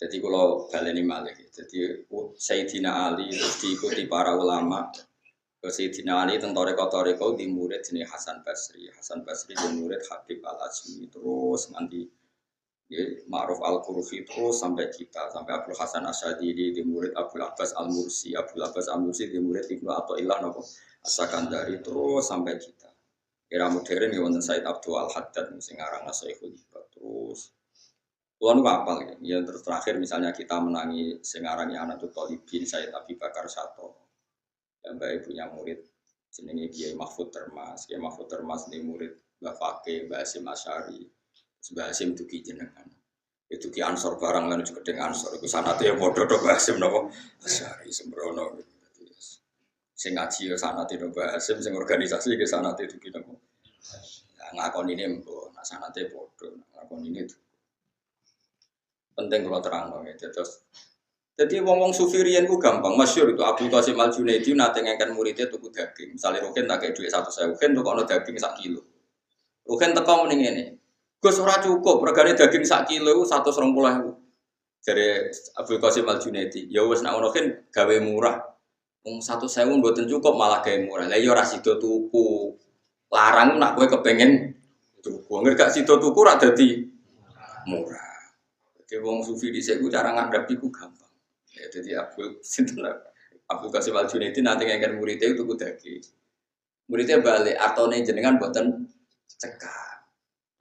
Jadi kalau baleni malih. Jadi Sayyidina Ali terus diikuti para ulama. Sayyidina Ali tentang toreko di murid jenis Hasan Basri. Hasan Basri di murid Habib Al-Ajmi terus nanti Ma'ruf Al-Qurfi terus sampai kita sampai Abdul Hasan Asy'adili di murid Abdul Abbas Al-Mursi. Abdul Abbas Al-Mursi di murid Ibnu Athaillah napa As-Sakandari terus sampai kita. Era modern ya wonten Said Abdul Al-Haddad sing aran Syekhul Ibad terus. Kulo nu apal ya terus terakhir misalnya kita menangi sing aran Anatul Thalibin Said Abi Bakar Sato. Mbak ibunya murid jenenge Kiai Mahfud Termas. Kiai Mahfud Termas ini murid Mbak Fakih, Mbak Hasyim Asy'ari. Mbak Hasyim dugi jenengan. Itu ki Ansor barang lan juga dengan Ansor. Iku sanate ya padha to Mbak Hasyim napa Asy'ari sembrono. Sing ngaji ya sanate Mbak Hasyim, sing organisasi ke sanate dugi napa. Ngakoni ini mbok, nak sanate padha, ngakoni ini. Penting kalau terang dong ya. Jadi wong sufi riyen ku gampang, masyhur itu Abdul Qasim Al-Junaidi nate ngengken muridnya tuku daging. Misale Rukin tak kei dhuwit 100.000, Rukin tukokno daging 1 kilo. Rukin teko muni ngene. Gus ora cukup, regane daging 1 kilo iku 120.000. Jare Abdul Qasim Al-Junaidi, ya wis nek ngono kan gawe murah. Wong 100.000 mboten cukup malah gawe murah. Lah ya ora sida tuku. Larang nak kowe kepengin tuku. Nek gak sida tuku ora dadi murah. Jadi wong sufi dhisik ku cara ngadhepi ku gampang. Ya, jadi Abdul Qasim Al-Junaidi nanti ngengken muridnya itu daging. Muridnya balik artone jenengan boten cekap.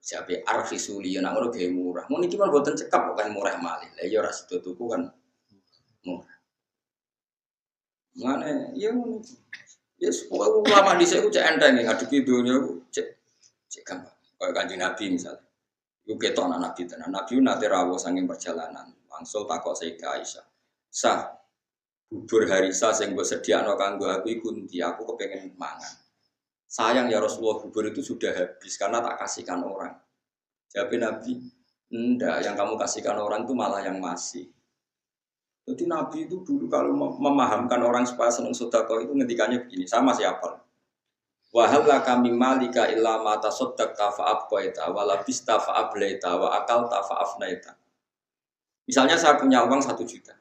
Siapa arfisuli yang ngono gawe murah. Mun iki mah boten cekap kok kan murah malih. Lah ya ora sida tuku kan murah. Mane ya ngono. Ya ulama dhisik ku cek enteng ngadepi donya ku cek gampang. Kayak Kanjeng Nabi misalnya. Iku ketok anak Nabi tenan. Nabi nate rawuh saking perjalanan. Langsung takok Sayyidah Aisyah. Sah bubur harisa sing mbok sediakno kanggo aku iku ndi aku kepengin mangan. Sayang ya Rasulullah bubur itu sudah habis karena tak kasihkan orang. Jawab Nabi, enggak, yang kamu kasihkan orang itu malah yang masih. Jadi Nabi itu dulu kalau memahamkan orang supaya senang sedekah itu ngendikannya begini, sama siapa? Wa hal laka mim malika illa ma tasaddaqta fa abqaita wa labista fa ablaita wa akalta fa afnaita. Misalnya saya punya uang 1 juta.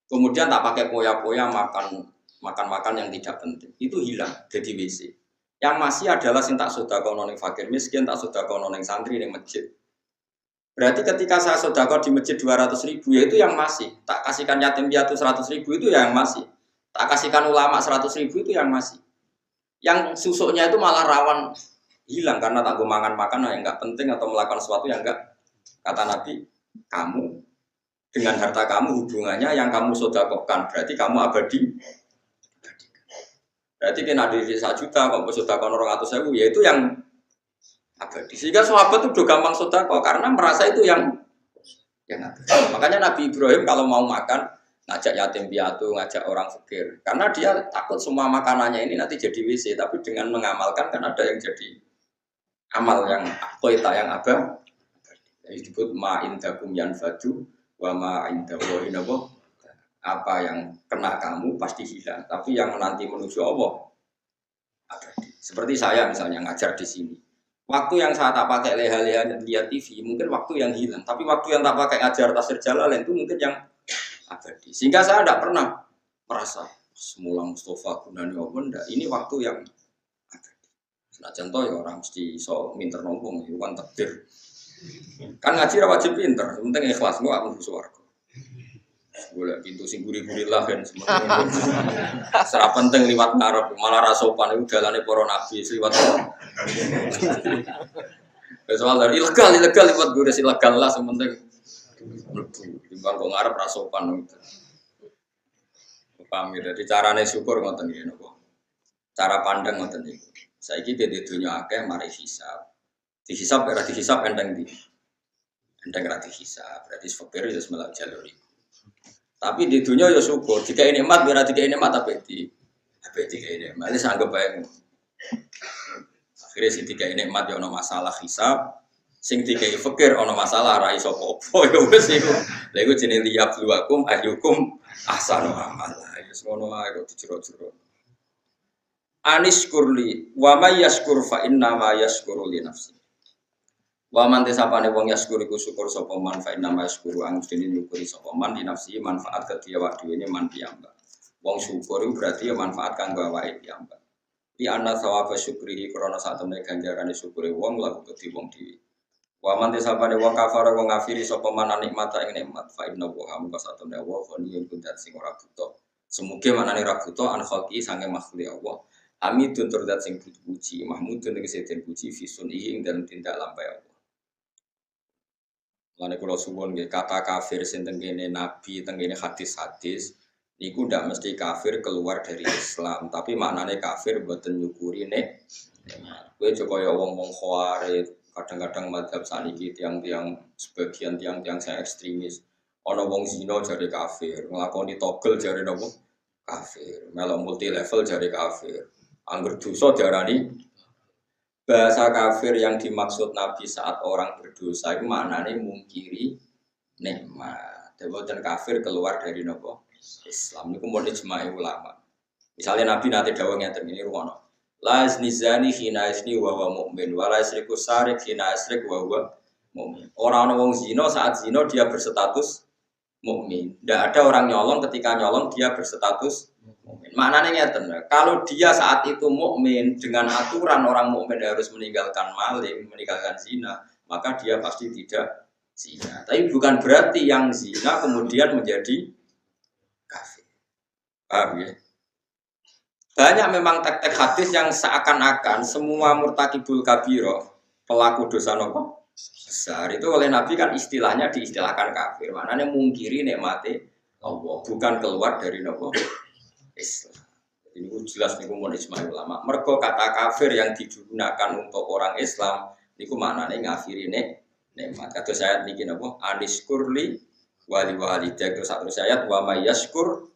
Kemudian tak pakai poya-poya makan yang tidak penting. Itu hilang jadi WC. Yang masih adalah sing tak sedekah ning fakir miskin, tak sedekah ning santri ning masjid. Berarti ketika saya sedekah di masjid 200.000 ya itu yang masih. Tak kasihkan yatim piatu 100.000 itu yang masih. Tak kasihkan ulama 100.000 itu yang masih. Yang susuknya itu malah rawan hilang karena tak makan yang enggak penting atau melakukan sesuatu yang enggak. Kata Nabi, kamu dengan harta kamu hubungannya yang kamu sedekahkan berarti kamu abadi. Berarti kena di 1 juta kok sedekah 200.000 ya itu yang abadi. Sehingga sahabat itu udah gampang sedekah karena merasa itu yang abadi. Makanya Nabi Ibrahim kalau mau makan ngajak yatim piatu, ngajak orang fakir karena dia takut semua makanannya ini nanti jadi WC, tapi dengan mengamalkan kan ada yang jadi amal yang qoita yang abadi. Disebut ma indakum yanfadu wa ma indallahi nabo. Apa yang kena kamu pasti hilang, tapi yang nanti menuju Allah abadi. Seperti saya misalnya ngajar di sini. Waktu yang saya tak pakai leha-leha lihat TV mungkin waktu yang hilang, tapi waktu yang tak pakai ngajar tafsir Jalalain itu mungkin yang abadi. Sehingga saya tidak pernah merasa semula Mustafa gunane apa ndak. Ini waktu yang abadi. Nah contoh ya orang mesti so minter nombong itu kan takdir. Kan ngaji wajib pinter, penting ikhlas gua aku swarga. Boleh pintu sing guri-guri lah kan semuanya. Serap penting liwat ngarep malah rasopan itu dalane para nabi liwat. Soal dari ilegal liwat gure ilegal lah sementing mlebu timbang kok ngarep rasopan gitu. Paham ya, jadi carane syukur ngoten iki napa. Cara pandang ngoten iki. Saiki dene dunya akeh mari hisab. Dihisab ora dihisab enteng ndi. Enteng ora dihisab, berarti fakir ya semelak jalur iku. Tapi di dunia ya syukur, jika ini nikmat biar jika ini nikmat tapi ini nikmat ini anggap baik. Akhirnya si tiga ini nikmat ya ono masalah hisab, sing tiga fakir ono masalah rai sopo ya wes iku. Lha iku jenenge liyab luakum ayyukum ahsanu amala. Ya ngono ae kok dicero-cero. Anis kurli wa may yashkur fa inna ma yashkuru li nafsi. Wa man tesapane wong yaskuri ku syukur sapa man fa inna ma yaskuru ang dene nyukuri sapa man di nafsi manfaat kedhi awak dhewe ne man piyambak. Wong syukur iku berarti ya manfaat kanggo awake piyambak. Di anna sawaba syukrihi krana sak temene ganjarane syukure wong laku kedhi wong dhewe. Wa man tesapane wong kafara wong ngafiri sapa man nikmata ing nikmat fa inna wa hamka sak temene wa ghaniyun kundat sing ora buta. Semuge manane ra buta an khalqi sange makhluk Allah. Amidun turdat sing puji mahmudun ing seden puji fisun ing dalem tindak lampahe Allah. Lane kula suwun nggih kata kafir sing tengene nabi tengene hadis-hadis niku ndak mesti kafir keluar dari Islam, tapi maknane kafir mboten nyukuri nek kowe aja kaya wong-wong khawarij, kadang-kadang mazhab saniki tiang-tiang sebagian tiang-tiang saya ekstremis. Ana wong zina jare kafir, nglakoni togel jare napa? Kafir. Melok multi level jare kafir. Angger dosa diarani bahasa kafir yang dimaksud Nabi saat orang berdosa itu maknanya mungkiri nikmat. Dan kafir keluar dari nopo Islam. Ini kemudian ijma'i ulama. Misalnya Nabi nanti dawuh ngeten ini rumono. La iznizani hina isni wa huwa mu'min wa la isriku sarik hina isrik wa huwa mu'min. Orang wong zina saat zina dia berstatus mukmin. Tidak ada orang nyolong ketika nyolong dia berstatus mukmin. Maknanya ngeten, kalau dia saat itu mukmin dengan aturan orang mukmin harus meninggalkan maling, meninggalkan zina, maka dia pasti tidak zina. Tapi bukan berarti yang zina kemudian menjadi kafir. Paham ya? Banyak memang tek-tek hadis yang seakan-akan semua murtakibul kabiro, pelaku dosa nopo besar itu oleh Nabi kan istilahnya diistilahkan kafir. Maknanya mungkiri nikmati Allah, bukan keluar dari nopo Islam. Ini jelas niku mun ijma ulama. Mergo kata kafir yang digunakan untuk orang Islam niku maknane ngafiri nikmat. Kados ayat niki napa? Aniskurli wali walidak terus satu ayat wa may yaskur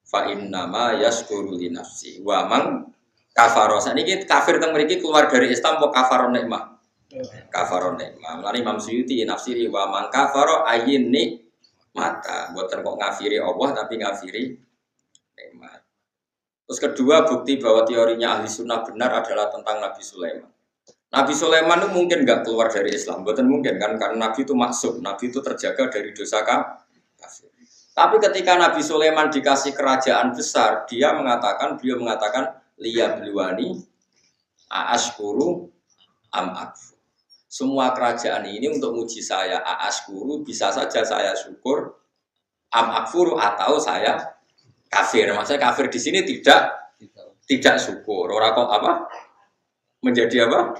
fa inna ma yaskuru li nafsi. Wa man kafara. Saniki kafir teng mriki keluar dari Islam apa kafaron nikmat? Kafaron nikmat. Lan Imam Suyuti nafsiri wa man kafara ayyin nikmata. Mboten kok ngafiri Allah tapi ngafiri nikmat. Terus kedua bukti bahwa teorinya ahli sunnah benar adalah tentang Nabi Sulaiman. Nabi Sulaiman itu mungkin nggak keluar dari Islam, bukan mungkin kan? Karena Nabi itu maksum, Nabi itu terjaga dari dosa kafir. Tapi ketika Nabi Sulaiman dikasih kerajaan besar, beliau mengatakan liya bluwani aaskuru am akfur. Semua kerajaan ini untuk uji saya aaskuru, bisa saja saya syukur am akfur atau saya kafir. Maksudnya kafir di sini tidak syukur. Orang kok apa? Menjadi apa?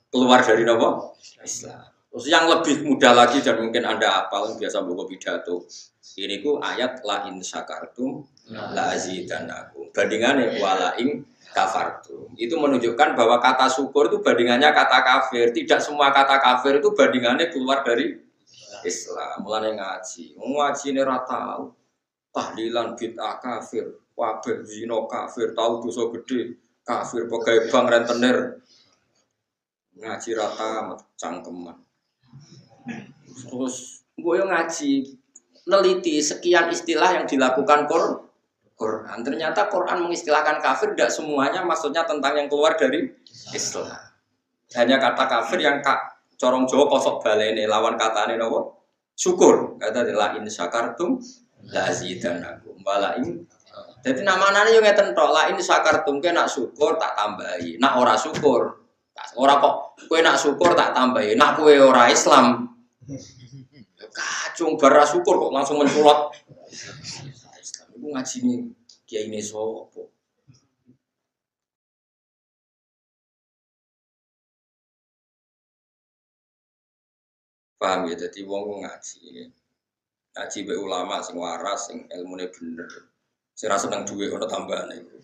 Keluar dari apa? Islam. Terus yang lebih mudah lagi dan mungkin Anda hafal biasa buku pidato. Ini ku ayat la in syakartum la azidannakum. Bandingannya wala in kafartum. Itu menunjukkan bahwa kata syukur itu bandingannya kata kafir. Tidak semua kata kafir itu bandingannya keluar dari Islam. Mulane ngaji. Ngaji ini rata tahlilan bid'ah kafir, wabah zina kafir, tahu dosa gede kafir, pegawai bank rentenir ngaji rata cangkeman. Terus gue ngaji neliti sekian istilah yang dilakukan Quran. Ternyata Quran mengistilahkan kafir tidak semuanya maksudnya tentang yang keluar dari Islam. Hanya kata kafir yang corong Jawa kosok balene lawan katane napa? Syukur. Kata la in syakartum la azidannakum wala in. Jadi nama-namanya yo ngeten tok, la in syakartum ke nak syukur tak tambahi. Nak ora syukur. Ora kok kowe nak syukur tak tambahi. Nak kowe ora Islam. Kacung bara syukur kok langsung menculot. Islam iku ngajine kiai ne sapa? Paham ya, jadi wong ngaji. Ngaji be ulama sing waras, sing ilmune bener. Sing ra seneng dhuwit ono tambahane iku.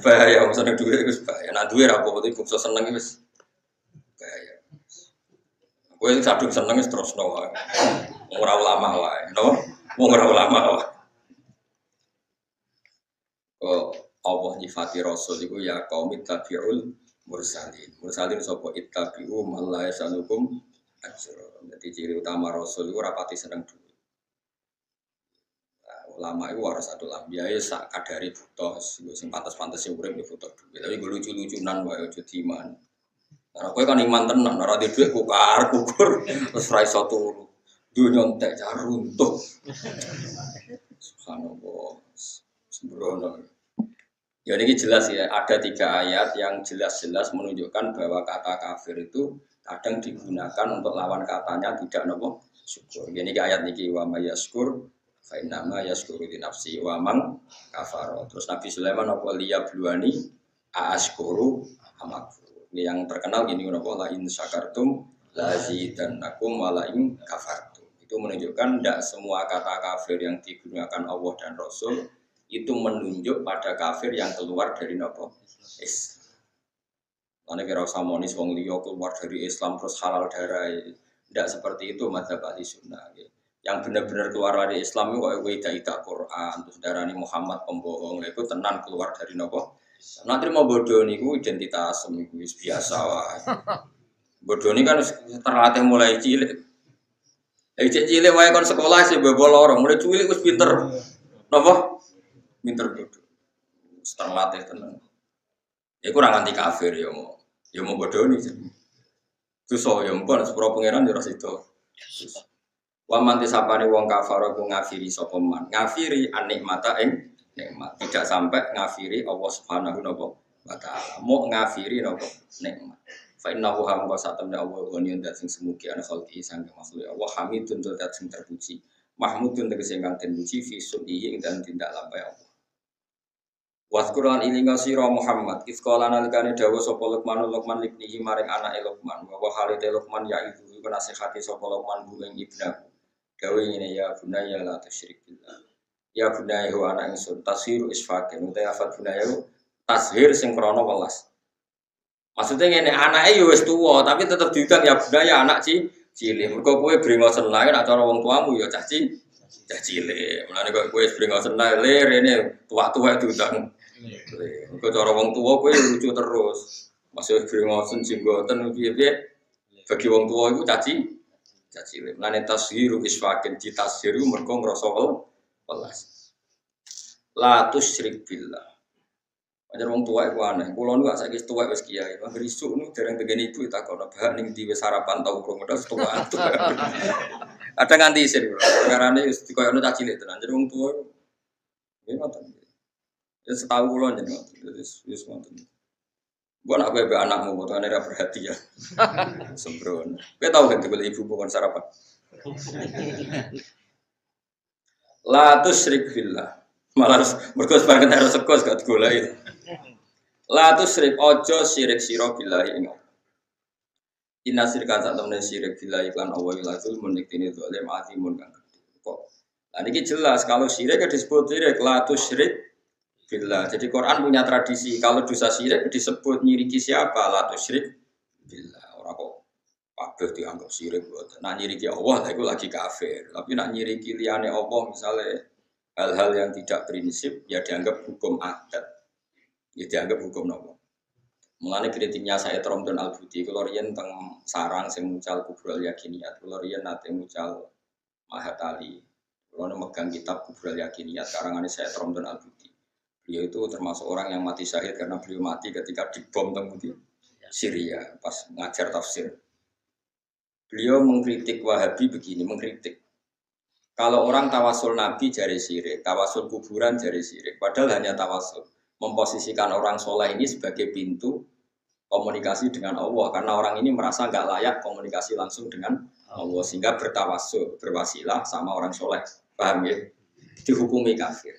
Bahaya wong seneng dhuwit iku bahaya. Nek dhuwit ra apa-apa iki bangsa seneng wis bahaya. Kowe sing sadung seneng wis terusno wae. Wong ora ulama wae, no? Wong ora ulama wae. Oh, Allah nyifati Rasul iku ya qaum ittabi'ul mursalin. Mursalin sapa ittabi'u man la yasalukum ajra. Jadi ciri utama Rasul itu rapati seneng duit. Nah, ulama itu harus satu lambiah ya sak kadari butuh, sing pantas-pantas sing urip ya butuh duit. Tapi gue lucu-lucunan wae aja diman. Karena kowe kan iman tenan, ora di dhuwit kukur terus ra iso turu. Dunya entek jar runtuh. Subhanallah. Sembrono. Ya ini jelas ya, ada 3 ayat yang jelas-jelas menunjukkan bahwa kata kafir itu kadang digunakan untuk lawan katanya tidak nopo syukur. Ini ayat niki wa may yaskur fa innama yaskuru li nafsi wa man kafara. Terus Nabi Sulaiman apa liyabluwani askuru amakfur. Ini yang terkenal gini nopo la in syakartum lazidannakum wa la in kafartum. Itu menunjukkan tidak semua kata kafir yang digunakan Allah dan Rasul itu menunjuk pada kafir yang keluar dari nopo Islam. Karena kira samonis wong liya keluar dari Islam terus halal darah. Tidak seperti itu madzhab ahli sunnah. Yang benar-benar keluar dari Islam itu kayak weda Quran terus darani Muhammad pembohong itu tenan keluar dari nopo. Nanti mau bodoh niku identitas niku biasa wae. Bodoh ini kan terlatih mulai cilik. Cilik wae kon sekolah sih bebol lorong, mulai cilik wis pinter. Napa? Pinter bodoh. Terlatih tenan. Ya kurang anti kafir ya mau. Ya mau bodoh nih. Dosa ya mpun sepuro pangeran ya ora sida. Wa man tisapane wong kafir ku ngafiri sapa man. Ngafiri anikmata ing nikmat. Tidak sampai ngafiri Allah Subhanahu wa taala. Mau ngafiri napa nikmat. Fa innahu hamqa satamna Allah ghaniyun dat sing semugi ana khalqi sangge makhluk Allah hamidun dat sing terpuji. Mahmudun tegese ingkang den puji fi sunihi dan tindak lampah Allah. Waskuran ilinga sira Muhammad ifqala nalikane dawuh sapa Luqman libnihi maring anake Luqman wa halite Luqman ya itu iku nasihati sapa Luqman ing ibnahu dawuh ngene ya bunaya la tusyrik billah ya bunaya wa ana ingsun tashiru isfaqin uta afat bunaya tashir sing krana welas maksudnya ngene anake ya wis tuwa tapi tetep diundang ya bunaya anak cilik mergo kowe brengosen lae nek cara wong tuamu ya cah cilik mulane kok kowe brengosen lae rene tua-tua diundang. Kau cara wong tua, kau lucu terus. Masih beringosen jenggoten, piye-piye. Bagi wong tua itu caci. Lain tashiru isfakin, ditashiru mereka ngerasa welas. La tusyrik billah. Wajar wong tua itu aneh. Kulo nu gak sakit tua wis kiai. Mager isuk nu dereng tegen ibu tak kono bahan ning diwe sarapan tau urung udah tua. Ada nganti isin. Karane wis dikoyono caci cilik tenan. Jadi wong tua. Nggih ngoten. Ya setahu kula jeneng wis ngoten. Mbok nak kowe anakmu potongane ra perhatian. Sembrono. Kowe tau gak dibeli ibu kon sarapan? La tusyrik billah. Malah mergo sebagian harus sekos gak digoleki. La tusyrik ojo syirik sira billahi ing Allah. Inna syirka satamne syirik billahi lan Allah la zulmun niktine zalim azimun kang gedhe. Kok. Lah niki jelas kalau syirik disebut syirik la tusyrik billah. Jadi Quran punya tradisi kalau dosa syirik disebut nyiriki siapa la tusyrik billah. Ora kok kabeh dianggap syirik buat. Nak nyiriki Allah itu lagi kafir. Tapi nak nyiriki liyane Allah misalnya hal-hal yang tidak prinsip ya dianggap hukum adat. Ya dianggap hukum nopo. Mulane kritiknya saya Romdon Al-Budi kalau riyen teng sarang sing mucal kubrul yakiniyat. Kalau riyen nate mucal Mahatali. Kalau megang kitab kubrul yakiniyat karangane saya Romdon Al-Budi. Beliau itu termasuk orang yang mati syahid karena beliau mati ketika dibom di Syria pas ngajar tafsir. Beliau mengkritik Wahabi begini, mengkritik. Kalau orang tawasul Nabi jari syirik, tawasul kuburan jari syirik, padahal hanya tawasul. Memposisikan orang soleh ini sebagai pintu komunikasi dengan Allah karena orang ini merasa nggak layak komunikasi langsung dengan Allah sehingga bertawasul, berwasilah sama orang soleh. Paham ya? Dihukumi kafir.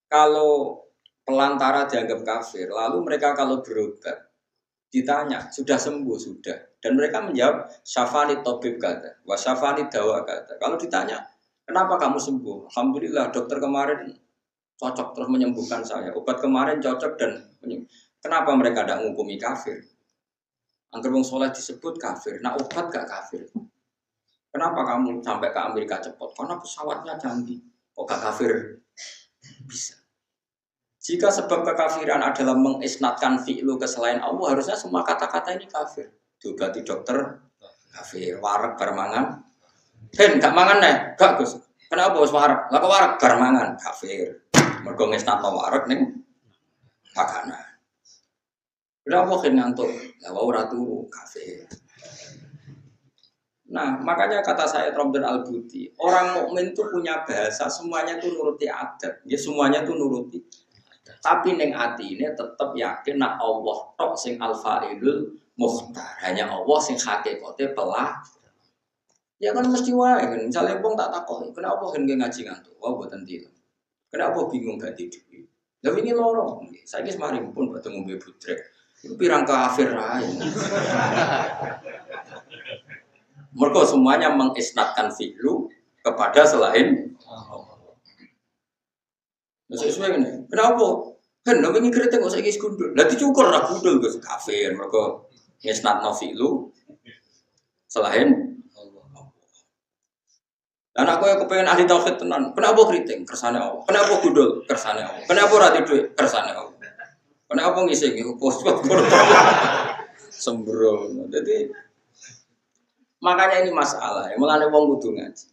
Kalau pelantara dianggap kafir, lalu mereka kalau berobat ditanya sudah sembuh sudah, dan mereka menjawab syafani tobib kata, wa syafani dawa kata. Kalau ditanya kenapa kamu sembuh, alhamdulillah dokter kemarin cocok terus menyembuhkan saya, obat kemarin cocok dan kenapa mereka tidak menghukumi kafir? Angger wong soleh disebut kafir, nah obat gak kafir. Kenapa kamu sampai ke Amerika cepat? Karena pesawatnya canggih, kok gak kafir? Bisa. Jika sebab kekafiran adalah mengisnatkan fi'lu ke selain Allah, harusnya semua kata-kata ini kafir. Diobati dokter, kafir. Warak barmangan, gak mangan nih, gak Gus. Kenapa Gus warak? Lah kok warak barmangan, kafir. Mergo ngisnatno warak ning makanan. Kenapa kan ngantuk? Lah wau ora turu kafe. Nah, makanya kata saya Robert Al-Buti, orang mukmin itu punya bahasa, semuanya itu nuruti adat. Ya semuanya itu nuruti. Tapi neng ati ini tetap yakin nak Allah tok sing al-fa'ilul mukhtar. Hanya Allah sing hakikate pelah. Ya kan mesti wae kan. Misalnya wong tak takoki, kenapa kan ngaji ngantuk? Wah mboten tidur. Kenapa bingung gak tidur? Lah ini loro. Saiki semaring pun ketemu Mbak Budrek. Itu pirang kafir ae. Mereka semuanya mengisnadkan fi'lu kepada selain Allah. Sesuai kan? Kenapa? Kan namanya kritik kok saiki gundul. Lah dicukur ra gundul Gus kafir. Mereka ngisnadno fi'lu selain Allah. Dan aku yang kepengen ahli tauhid tenan. Kenapa kritik? Kersane Allah. Kenapa gundul? Kersane Allah. Kenapa ora tidur? Kersane Allah. Kenapa ngisi iki pos-pos sembrono. Jadi makanya ini masalah. Mulane wong kudu ngaji.